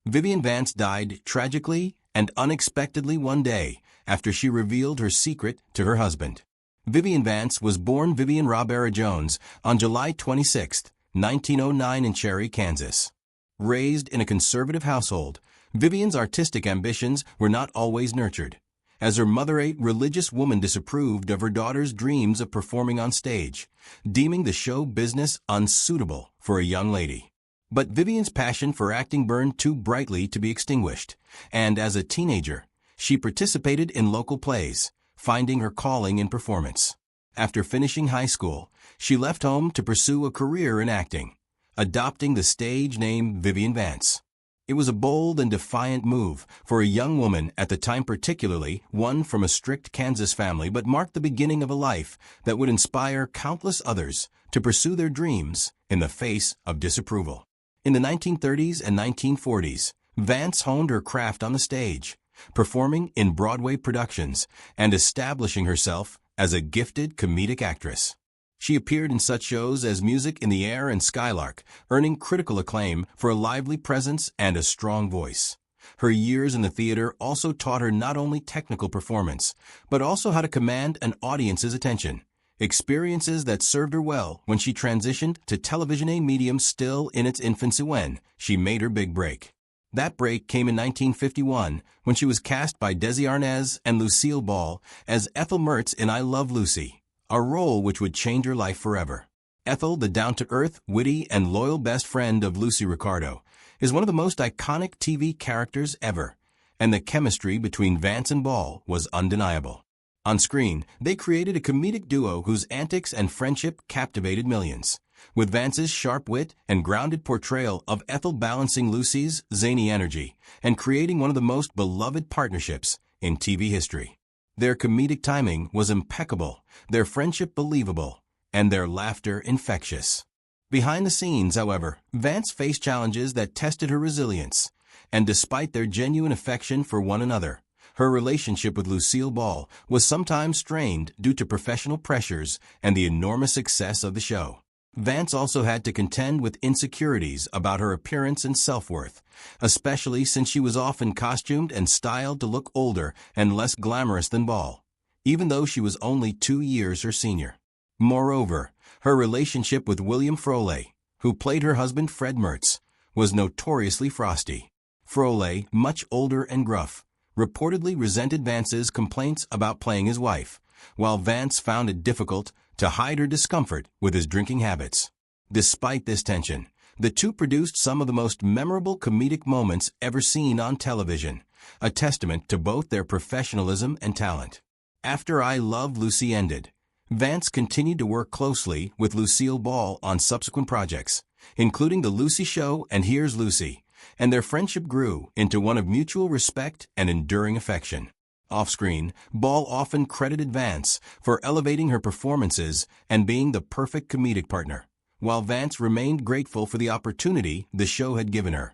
Vivian Vance died tragically and unexpectedly one day after she revealed her secret to her husband. Vivian Vance was born Vivian Robera Jones on July 26, 1909 in Cherry, Kansas. Raised in a conservative household, Vivian's artistic ambitions were not always nurtured, as her mother, a religious woman, disapproved of her daughter's dreams of performing on stage, deeming the show business unsuitable for a young lady. But Vivian's passion for acting burned too brightly to be extinguished, and as a teenager, she participated in local plays, finding her calling in performance. After finishing high school, she left home to pursue a career in acting, adopting the stage name Vivian Vance. It was a bold and defiant move for a young woman at the time, particularly one from a strict Kansas family, but marked the beginning of a life that would inspire countless others to pursue their dreams in the face of disapproval. In the 1930s and 1940s, Vance honed her craft on the stage, performing in Broadway productions and establishing herself as a gifted comedic actress. She appeared in such shows as Music in the Air and Skylark, earning critical acclaim for a lively presence and a strong voice. Her years in the theater also taught her not only technical performance, but also how to command an audience's attention, experiences that served her well when she transitioned to television, a medium still in its infancy when she made her big break. That break came in 1951 when she was cast by Desi Arnaz and Lucille Ball as Ethel Mertz in I Love Lucy, a role which would change her life forever. Ethel, the down-to-earth, witty, and loyal best friend of Lucy Ricardo, is one of the most iconic TV characters ever, and the chemistry between Vance and Ball was undeniable. On screen, they created a comedic duo whose antics and friendship captivated millions, with Vance's sharp wit and grounded portrayal of Ethel balancing Lucy's zany energy and creating one of the most beloved partnerships in TV history. Their comedic timing was impeccable, their friendship believable, and their laughter infectious. Behind the scenes, however, Vance faced challenges that tested her resilience, and despite their genuine affection for one another, her relationship with Lucille Ball was sometimes strained due to professional pressures and the enormous success of the show. Vance also had to contend with insecurities about her appearance and self-worth, especially since she was often costumed and styled to look older and less glamorous than Ball, even though she was only 2 years her senior. Moreover, her relationship with William Froley, who played her husband Fred Mertz, was notoriously frosty. Froley, much older and gruff, reportedly resented Vance's complaints about playing his wife, while Vance found it difficult to hide her discomfort with his drinking habits. Despite this tension, the two produced some of the most memorable comedic moments ever seen on television, a testament to both their professionalism and talent. After I Love Lucy ended, Vance continued to work closely with Lucille Ball on subsequent projects, including The Lucy Show and Here's Lucy, and their friendship grew into one of mutual respect and enduring affection. Off-screen, Ball often credited Vance for elevating her performances and being the perfect comedic partner, while Vance remained grateful for the opportunity the show had given her,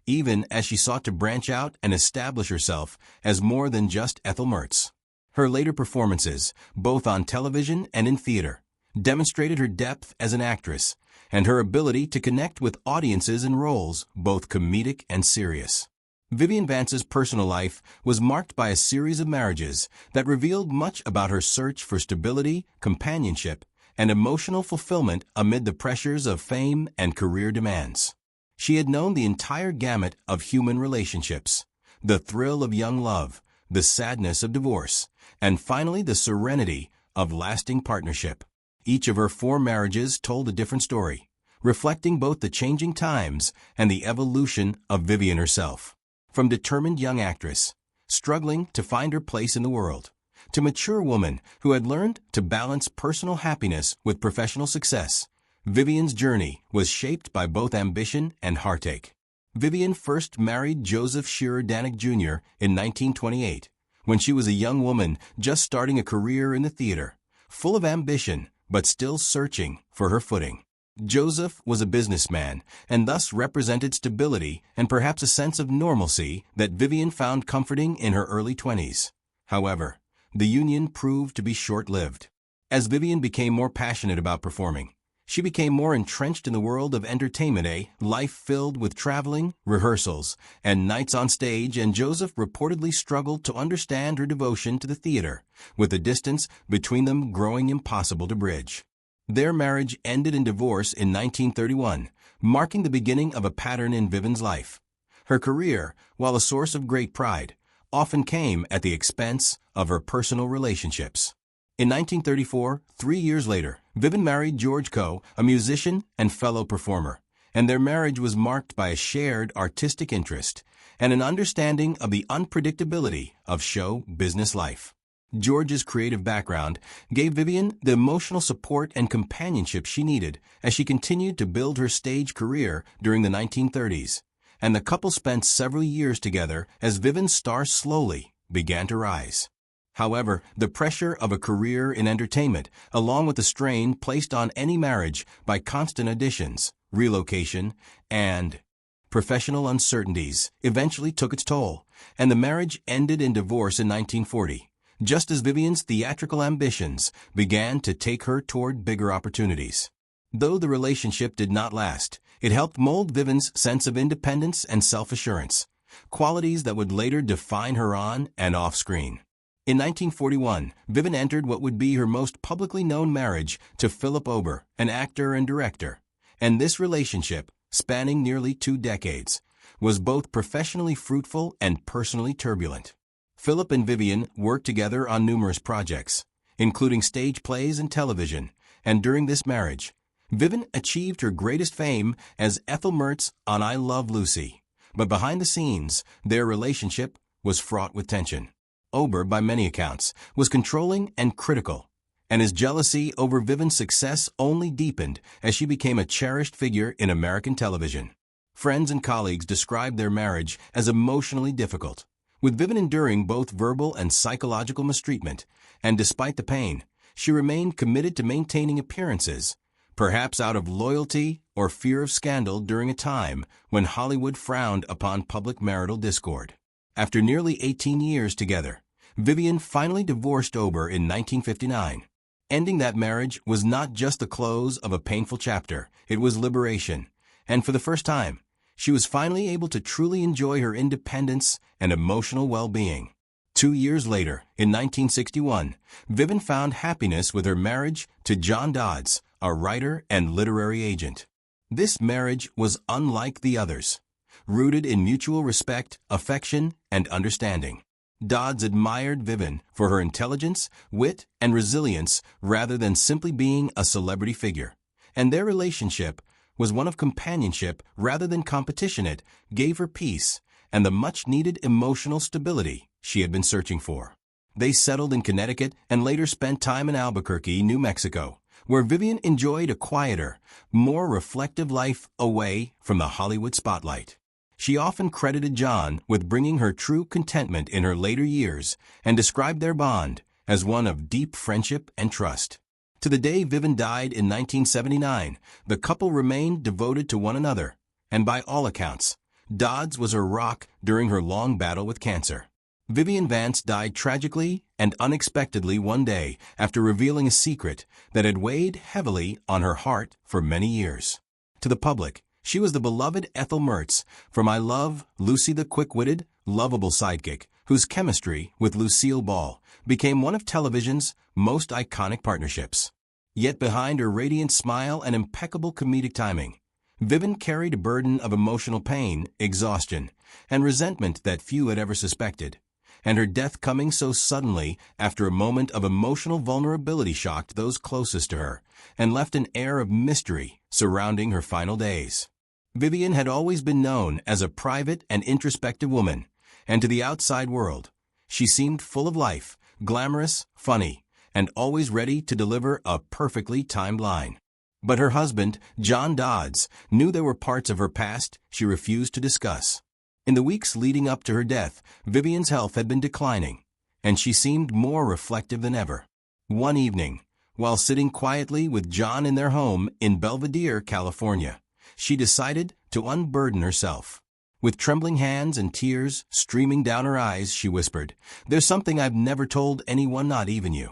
even as she sought to branch out and establish herself as more than just Ethel Mertz. Her later performances, both on television and in theater, demonstrated her depth as an actress and her ability to connect with audiences in roles both comedic and serious. Vivian Vance's personal life was marked by a series of marriages that revealed much about her search for stability, companionship, and emotional fulfillment amid the pressures of fame and career demands. She had known the entire gamut of human relationships, the thrill of young love, the sadness of divorce, and finally the serenity of lasting partnership. Each of her 4 marriages told a different story, reflecting both the changing times and the evolution of Vivian herself. From determined young actress, struggling to find her place in the world, to mature woman who had learned to balance personal happiness with professional success, Vivian's journey was shaped by both ambition and heartache. Vivian first married Joseph Shearer Danek Jr. in 1928, when she was a young woman just starting a career in the theater, full of ambition but still searching for her footing. Joseph was a businessman and thus represented stability and perhaps a sense of normalcy that Vivian found comforting in her early 20s. However, the union proved to be short-lived. As Vivian became more passionate about performing, she became more entrenched in the world of entertainment, a life filled with traveling, rehearsals, and nights on stage, and Joseph reportedly struggled to understand her devotion to the theater, with the distance between them growing impossible to bridge. Their marriage ended in divorce in 1931, marking the beginning of a pattern in Vivian's life. Her career, while a source of great pride, often came at the expense of her personal relationships. In 1934, 3 years later, Vivian married George Coe, a musician and fellow performer, and their marriage was marked by a shared artistic interest and an understanding of the unpredictability of show business life. George's creative background gave Vivian the emotional support and companionship she needed as she continued to build her stage career during the 1930s, and the couple spent several years together as Vivian's star slowly began to rise. However, the pressure of a career in entertainment, along with the strain placed on any marriage by constant auditions, relocation, and professional uncertainties, eventually took its toll, and the marriage ended in divorce in 1940, just as Vivian's theatrical ambitions began to take her toward bigger opportunities. Though the relationship did not last, it helped mold Vivian's sense of independence and self-assurance, qualities that would later define her on and off screen. In 1941, Vivian entered what would be her most publicly known marriage to Philip Ober, an actor and director, and this relationship, spanning nearly 2 decades, was both professionally fruitful and personally turbulent. Philip and Vivian worked together on numerous projects, including stage plays and television, and during this marriage, Vivian achieved her greatest fame as Ethel Mertz on I Love Lucy, but behind the scenes, their relationship was fraught with tension. Ober, by many accounts, was controlling and critical, and his jealousy over Vivian's success only deepened as she became a cherished figure in American television. Friends and colleagues described their marriage as emotionally difficult, with Vivian enduring both verbal and psychological mistreatment, and despite the pain, she remained committed to maintaining appearances, perhaps out of loyalty or fear of scandal during a time when Hollywood frowned upon public marital discord. After nearly 18 years together, Vivian finally divorced Ober in 1959. Ending that marriage was not just the close of a painful chapter, it was liberation, and for the first time, she was finally able to truly enjoy her independence and emotional well-being. 2 years later, in 1961, Vivian found happiness with her marriage to John Dodds, a writer and literary agent. This marriage was unlike the others, rooted in mutual respect, affection, and understanding. Dodds admired Vivian for her intelligence, wit, and resilience rather than simply being a celebrity figure, and their relationship was one of companionship rather than competition. It gave her peace and the much-needed emotional stability she had been searching for. They settled in Connecticut and later spent time in Albuquerque, New Mexico, where Vivian enjoyed a quieter, more reflective life away from the Hollywood spotlight. She often credited John with bringing her true contentment in her later years and described their bond as one of deep friendship and trust. To the day Vivian died in 1979, the couple remained devoted to one another, and by all accounts, Dodds was her rock during her long battle with cancer. Vivian Vance died tragically and unexpectedly one day after revealing a secret that had weighed heavily on her heart for many years. To the public, she was the beloved Ethel Mertz from I Love Lucy, the quick-witted, lovable sidekick whose chemistry with Lucille Ball became one of television's most iconic partnerships. Yet behind her radiant smile and impeccable comedic timing, Vivian carried a burden of emotional pain, exhaustion, and resentment that few had ever suspected, and her death coming so suddenly after a moment of emotional vulnerability shocked those closest to her and left an air of mystery surrounding her final days. Vivian had always been known as a private and introspective woman, and to the outside world, she seemed full of life, glamorous, funny, and always ready to deliver a perfectly timed line. But her husband, John Dodds, knew there were parts of her past she refused to discuss. In the weeks leading up to her death, Vivian's health had been declining, and she seemed more reflective than ever. One evening, while sitting quietly with John in their home in Belvedere, California, she decided to unburden herself. With trembling hands and tears streaming down her eyes, she whispered, "There's something I've never told anyone, not even you.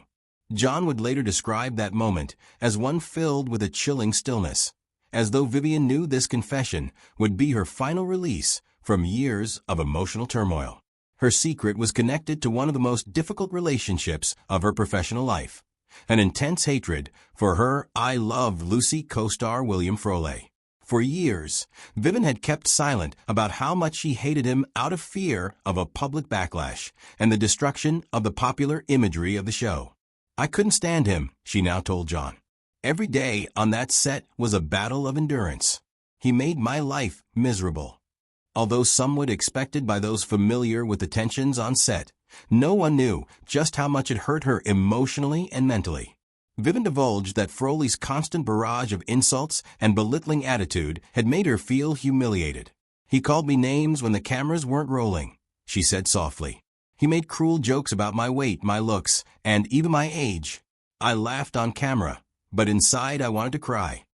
John would later describe that moment as one filled with a chilling stillness, as though Vivian knew this confession would be her final release from years of emotional turmoil. Her secret was connected to one of the most difficult relationships of her professional life, an intense hatred for her I Love Lucy co-star William Froley. For years, Vivian had kept silent about how much she hated him out of fear of a public backlash and the destruction of the popular imagery of the show. "I couldn't stand him," she now told John. "Every day on that set was a battle of endurance. He made my life miserable." Although somewhat expected by those familiar with the tensions on set, no one knew just how much it hurt her emotionally and mentally. Vivian divulged that Froley's constant barrage of insults and belittling attitude had made her feel humiliated. "He called me names when the cameras weren't rolling," she said softly. "He made cruel jokes about my weight, my looks, and even my age. I laughed on camera, but inside I wanted to cry.